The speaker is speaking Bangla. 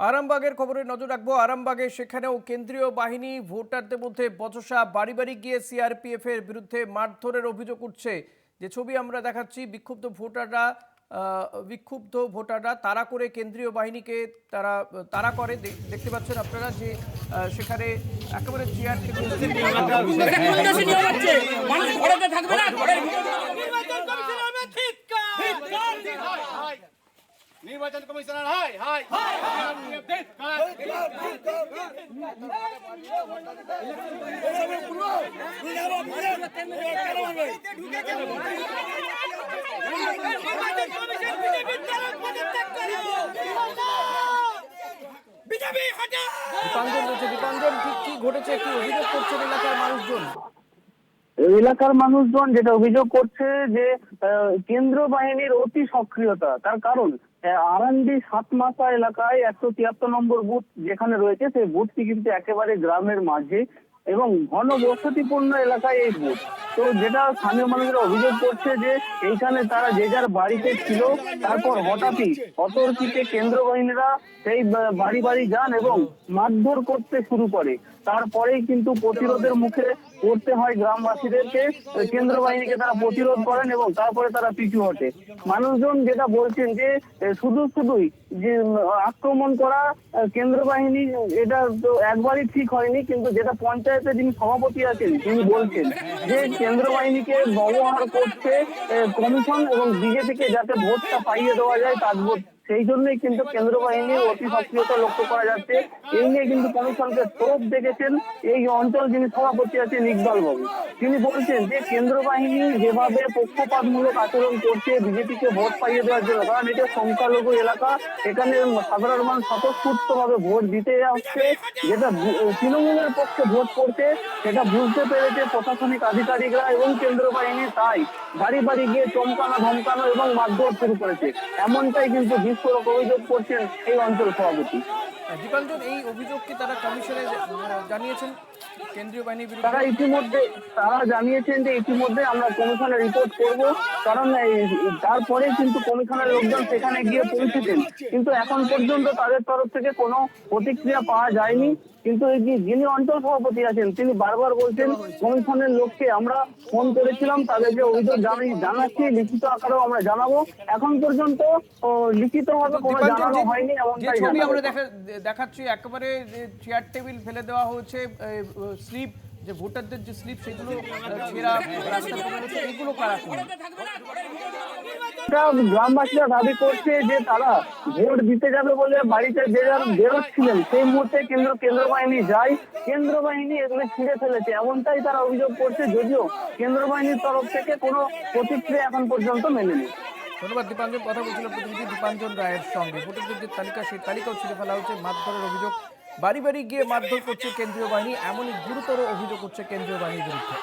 আরামবাগের খবরে নজর রাখবো। আরামবাগে সেখানেও কেন্দ্রীয় বাহিনী ভোটারদের মধ্যে বচসা, বাড়ি বাড়ি গিয়ে সিআরপিএফ এর বিরুদ্ধে মারধরের অভিযোগ উঠছে। যে ছবি আমরা দেখাচ্ছি, বিক্ষুব্ধ ভোটাররা তাড়া করে কেন্দ্রীয় বাহিনীকে তাড়া করে। দেখতে পাচ্ছেন আপনারা যে সেখানে একেবারে চেয়ার টেবিল নির্বাচন কমিশনার হাই হাই দীপাঞ্জন রয়েছে। দীপাঞ্জন, ঠিক কি ঘটেছে, কি অভিযোগ করছেন এলাকার মানুষজন? এলাকার মানুষজন যেটা অভিযোগ করছে যে কেন্দ্র বাহিনীর অতি সক্রিয়তা। তার কারণ আরান্দি সাতমাথা এলাকায় 173 নম্বর বুথ যেখানে রয়েছে, সেই বুথটি কিন্তু একেবারে গ্রামের মাঝে এবং ঘন বসতিপূর্ণ এলাকায় এই বুথ। তো যেটা স্থানীয় মানুষরা অভিযোগ করছে যে এইখানে তারা যে যার বাড়িতে ছিল, তারপর হঠাৎই অতর্কিতে কেন্দ্র বাহিনীরা সেই বাড়ি বাড়ি যান এবং মারধর করতে শুরু করে। তারপরেই কিন্তু প্রতিরোধের মুখে পড়তে হয় গ্রামবাসীদেরকে। কেন্দ্র বাহিনীকে তারা প্রতিরোধ করেন এবং তারপরে তারা পিছু হটে। মানুষজন যেটা বলছেন যে শুধুই যে আক্রমণ করা কেন্দ্র বাহিনী, এটা তো একবারই ঠিক হয়নি, কিন্তু যেটা পঞ্চায়েতের যিনি সভাপতি আছেন তিনি বলছেন যে কেন্দ্র বাহিনীকে ব্যবহার করছে কমিশন এবং বিজেপিকে, যাতে ভোটটা পাইয়ে দেওয়া যায় তার ভোট। সেই জন্যই কিন্তু কেন্দ্র বাহিনীর অতি সক্রিয়তা লক্ষ্য করা যাচ্ছে। এই নিয়ে কিন্তু কমিশনকে তোপ দেখেছেন এই অঞ্চল যিনি সভাপতি আছেন ইকবাল বাবু। তিনি বলছেন যে কেন্দ্র বাহিনী যেভাবে পক্ষপাতমূলক আচরণ করছে বিজেপিকে ভোট পাইয়ে দেওয়ার জন্য, কারণ এটা সংখ্যালঘু এলাকা, এখানে সাধারণ মানুষ স্বতঃস্ফূর্ত ভাবে ভোট দিতে আসছে, যেটা তৃণমূলের পক্ষে ভোট পড়ছে সেটা বুঝতে পেরেছে প্রশাসনিক আধিকারিকরা এবং কেন্দ্র বাহিনী। তাই বাড়ি বাড়ি গিয়ে চমকানো ধমকানো এবং মারধর শুরু করেছে, এমনটাই কিন্তু বিস্ফোরক অভিযোগ করছেন এই অঞ্চল সভাপতি। দীপাঞ্জন, এই অভিযোগকে তারা কমিশনে জানিয়েছেন কেন্দ্রীয় বাহিনীর বিরুদ্ধে? তারা জানিয়েছেন যে ইতিমধ্যে আমরা কমিশনে রিপোর্ট করব, কারণ তারপরে কিন্তু কমিশনের লোকজন সেখানে গিয়ে পৌঁছেছেন, কিন্তু এখন পর্যন্ত তাদের তরফ থেকে কোনো প্রতিক্রিয়া পাওয়া যায়নি। কিন্তু এই যিনি অঞ্চল সভাপতি আছেন তিনি বারবার বলছেন কমিশনের লোককে আমরা ফোন করেছিলাম, তাদেরকে অভিযোগ জানাচ্ছি, লিখিত আকারেও আমরা জানাবো। এখন পর্যন্ত লিখিত ভাবে কোনো জানানো হয়নি এমনটাই ছবি জানা আমরা গেছে। দেখাচ্ছি একেবারে চেয়ার টেবিল ফেলে দেওয়া হয়েছে, স্লিপ যে ভোটারদের যে স্লিপ সেগুলো ছেঁড়া রাস্তায় পড়ে রয়েছে, এগুলো কারা করবে? গ্রামবাসীরা দাবি করছে যে তারা ভোট দিতে যাবে বলে বাড়িতে যে যারা বেরোচ্ছিলেন সেই মুহূর্তে কেন্দ্র বাহিনী যায়, কেন্দ্র বাহিনী এগুলো ছিঁড়ে ফেলেছে, এমনটাই তারা অভিযোগ করছে। যদিও কেন্দ্র বাহিনীর তরফ থেকে কোনো প্রতিক্রিয়া এখন পর্যন্ত মেলেনি। ধন্যবাদ দীপাঞ্জন। কথা বলছিলাম প্রতিনিধি দীপাঞ্জন রায়ের সঙ্গে। ভোটারদের যে তালিকা, সেই তালিকাও ছিঁড়ে ফেলা হচ্ছে, মারধরের অভিযোগ, বাড়ি বাড়ি গিয়ে মারধর করছে কেন্দ্রীয় বাহিনী, এমনই গুরুতর অভিযোগ হচ্ছে কেন্দ্রীয় বাহিনীর বিরুদ্ধে।